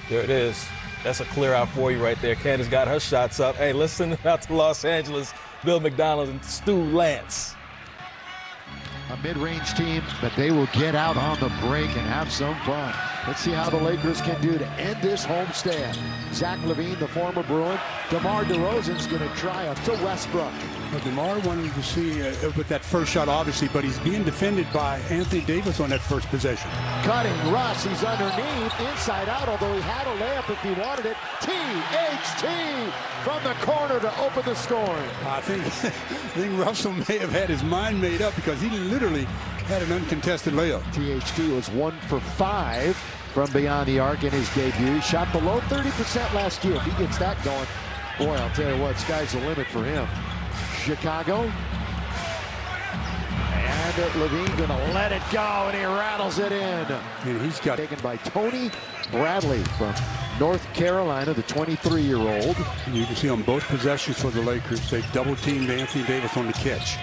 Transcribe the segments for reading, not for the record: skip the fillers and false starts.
There it is. That's a clear out for you right there. Candace got her shots up. Hey, let's send it out to Los Angeles. Bill McDonald and Stu Lance. A mid-range team, but they will get out on the break and have some fun. Let's see how the Lakers can do to end this homestand. Zach LaVine, the former Bruin. DeMar DeRozan's going to try up to Westbrook. Well, DeMar wanted to see with that first shot, obviously, but he's being defended by Anthony Davis on that first possession. Cutting, Russ, he's underneath, inside out, although he had a layup if he wanted it. THT from the corner to open the scoring. I think Russell may have had his mind made up because he literally had an uncontested layup. THT was 1 for 5 from beyond the arc in his debut. Shot below 30% last year. If he gets that going, boy, I'll tell you what, sky's the limit for him. Chicago. And LaVine gonna let it go, and he rattles it in. And he's got Taken by Tony Bradley from North Carolina, the 23-year-old. You can see on both possessions for the Lakers, they've double-teamed Anthony Davis on the catch.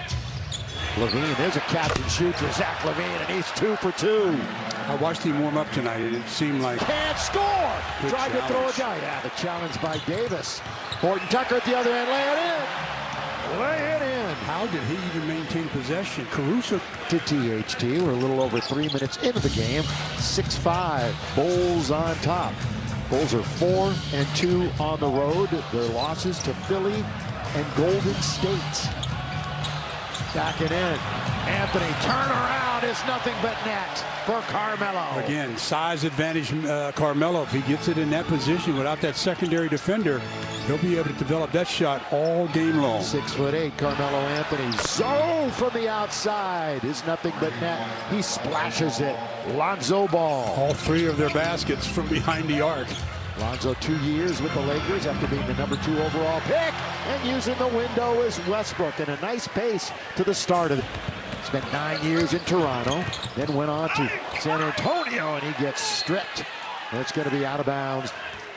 LaVine, there's a catch and shoot to Zach LaVine, and he's 2 for 2. I watched him warm up tonight, and it seemed like... Can't score! Good Tried to throw a guy. Yeah, the challenge by Davis. Horton Tucker at the other end, lay it in. Lay it in. How did he even maintain possession? Caruso to THT. We're a little over 3 minutes into the game. 6-5. Bulls on top. Bulls are 4-2 on the road. Their losses to Philly and Golden State. Backing in. Anthony, turnaround is nothing but net for Carmelo. again, size advantage. Carmelo, if he gets it in that position without that secondary defender, he'll be able to develop that shot all game long. 6'8", Carmelo Anthony. Zone from the outside is nothing but net. He splashes it. Lonzo Ball. All 3 of their baskets from behind the arc. Lonzo 2 years with the Lakers after being the number 2 overall pick, and using the window is Westbrook, and a nice pace to the start of it. Spent 9 years in Toronto, then went on to San Antonio, and he gets stripped. And it's going to be out of bounds.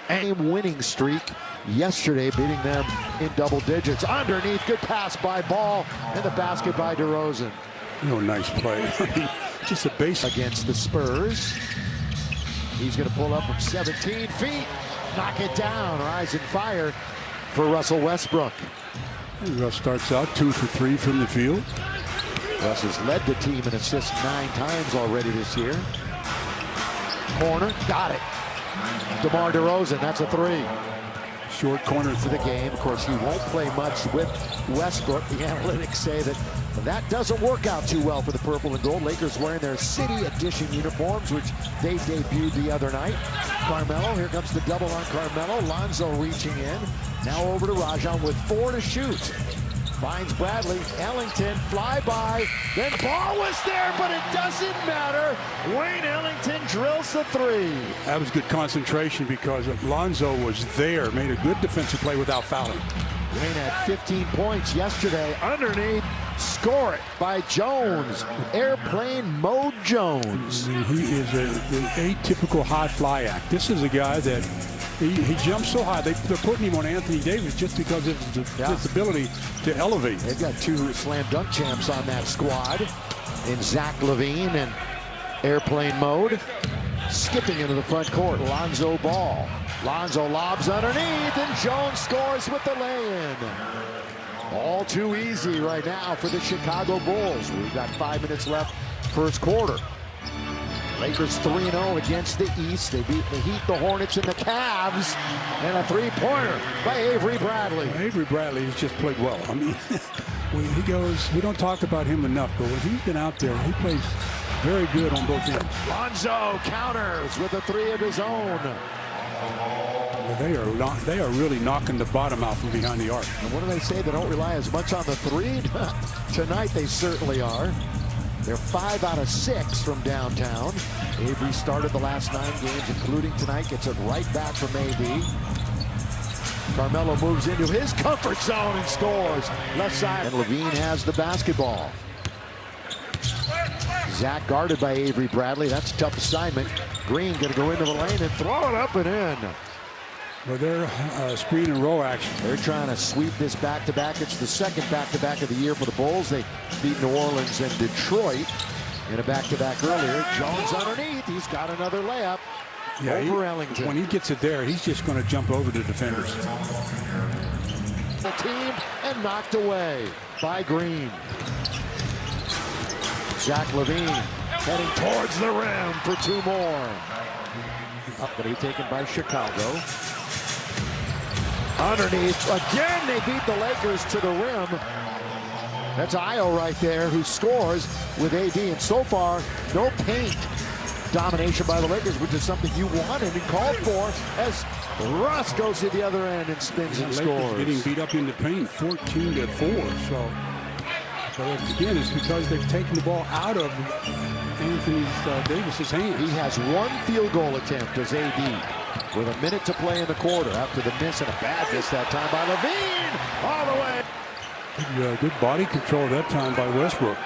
Game winning streak yesterday, beating them in double digits. Underneath, good pass by Ball, and the basket by DeRozan. Oh, nice play. Just a base Against the Spurs. He's going to pull up from 17 feet, knock it down, rising fire for Russell Westbrook. Russ starts out 2 for 3 from the field. Russ has led the team in assists 9 times already this year. Corner, got it. DeMar DeRozan, that's a 3. Short corner For the game, of course, he won't play much with Westbrook. The analytics say that doesn't work out too well for the purple and gold. Lakers wearing their City Edition uniforms, which they debuted the other night. Carmelo, here comes the double on Carmelo. Lonzo reaching in. Now over to Rajon with 4 to shoot. Finds Bradley. Ellington, flyby. Then Ball was there, but it doesn't matter. Wayne Ellington drills the 3. That was good concentration because Lonzo was there, made a good defensive play without fouling. Wayne had 15 points yesterday. Underneath, score it by Jones. Airplane mode Jones. He is an atypical high fly act. This is a guy that he jumps so high. They're putting him on Anthony Davis just because of his ability to elevate. They've got 2 slam dunk champs on that squad in Zach LaVine and airplane mode. Skipping into the front court, Lonzo Ball. Lonzo lobs underneath, and Jones scores with the lay-in. All too easy right now for the Chicago Bulls. We've got 5 minutes left, first quarter. Lakers 3-0 against the East. They beat the Heat, the Hornets, and the Cavs. And a 3-pointer by Avery Bradley. Avery Bradley has just played well. I mean, when he goes, we don't talk about him enough, but when he's been out there, he plays very good on both ends. Lonzo counters with a 3 of his own. Well, they are really knocking the bottom out from behind the arc. And what do they say? They don't rely as much on the 3? Tonight they certainly are. They're 5 out of 6 from downtown. Avery started the last 9 games, including tonight. Gets it right back from AD. Carmelo moves into his comfort zone and scores. Left side. And LaVine has the basketball. Zach guarded by Avery Bradley. That's a tough assignment. Green going to go into the lane and throw it up and in. Well, they're screen and roll action. They're trying to sweep this back-to-back. It's the second back-to-back of the year for the Bulls. They beat New Orleans and Detroit in a back-to-back earlier. Jones underneath. He's got another layup. over Ellington. When he gets it there, he's just going to jump over the defenders. The team and knocked away by Green. Zach LaVine heading towards the rim for 2 more. Up, but he's taken by Chicago. Underneath, again they beat the Lakers to the rim. That's Ayo right there who scores with AD, and so far no paint domination by the Lakers, which is something you wanted and called for, as Russ goes to the other end and spins and scores. Getting beat up in the paint, 14-4. So again, it's because they've taken the ball out of Anthony Davis's hands. He has 1 field goal attempt as AD with a minute to play in the quarter after the miss, and a bad miss that time by LaVine all the way. Good body control that time by Westbrook.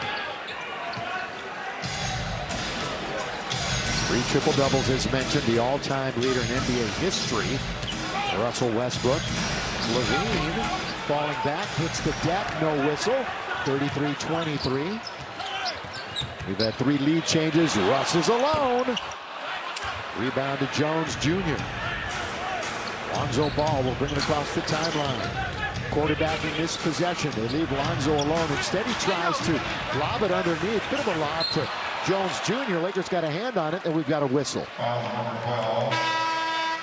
3 triple-doubles as mentioned, the all-time leader in NBA history. Russell Westbrook. LaVine falling back, hits the deck, no whistle. 33-23. We've had 3 lead changes. Russ is alone. Rebound to Jones Jr. Lonzo Ball will bring it across the timeline. Quarterbacking this possession. They leave Lonzo alone. Instead, he tries to lob it underneath. Bit of a lob to Jones Jr. Lakers got a hand on it, and we've got a whistle.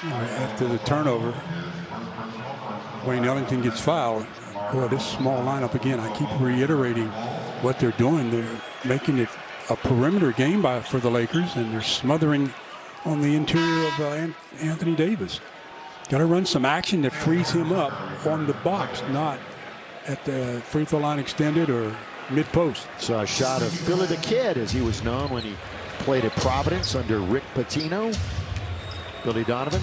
After the turnover, Wayne Ellington gets fouled. Boy, this small lineup again, I keep reiterating what they're doing. They're making it a perimeter game for the Lakers, and they're smothering on the interior of Anthony Davis. Got to run some action that frees him up on the box, not at the free throw line extended or mid-post. Saw a shot of Billy the Kid, as he was known when he played at Providence under Rick Pitino. Billy Donovan.